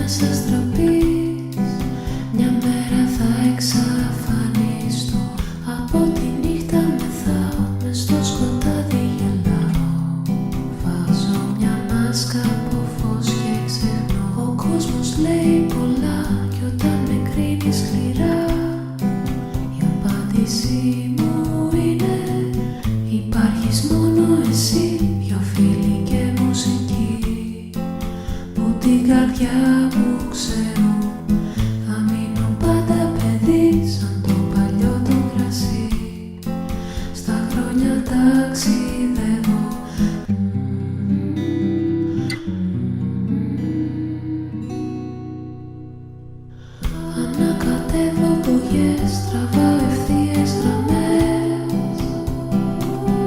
σας τραπείς, μια μέρα θα εξαφανιστώ. Από τη νύχτα μεθάω, μες στο σκοτάδι γελάω. Βάζω μια μάσκα από φως και ξεχνώ. Ο κόσμος λέει πολλά κι όταν με κρίνει σκληρά, η απάντησή μου είναι υπάρχεις μόνο εσύ. Δυο φίλοι και μουσική που την καρδιά μου ξέρουν, θα μείνω πάντα παιδί σαν το παλιό το κρασί. Στα χρόνια ταξιδεύω, ανακατεύω πογιές, τραβάω ευθείες γραμμές.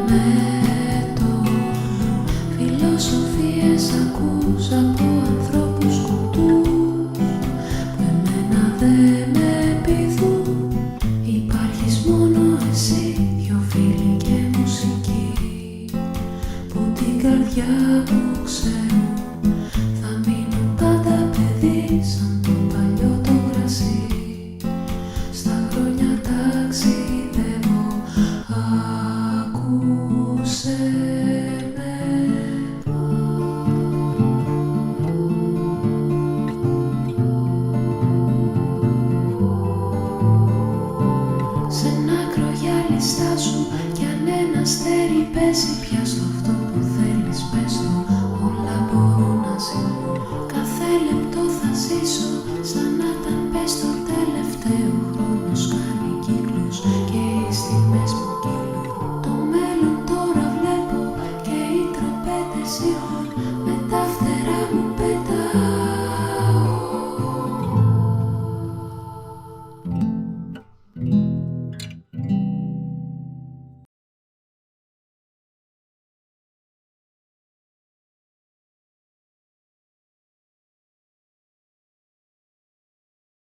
Με το φιλοσοφίες ακούς από ανθρώπους κουτούς που εμένα δεν με πείθουν. Υπάρχεις μόνο εσύ, δυο φίλοι και μουσική που την καρδιά μου ξέρουν, θα μείνω πάντα παιδί σαν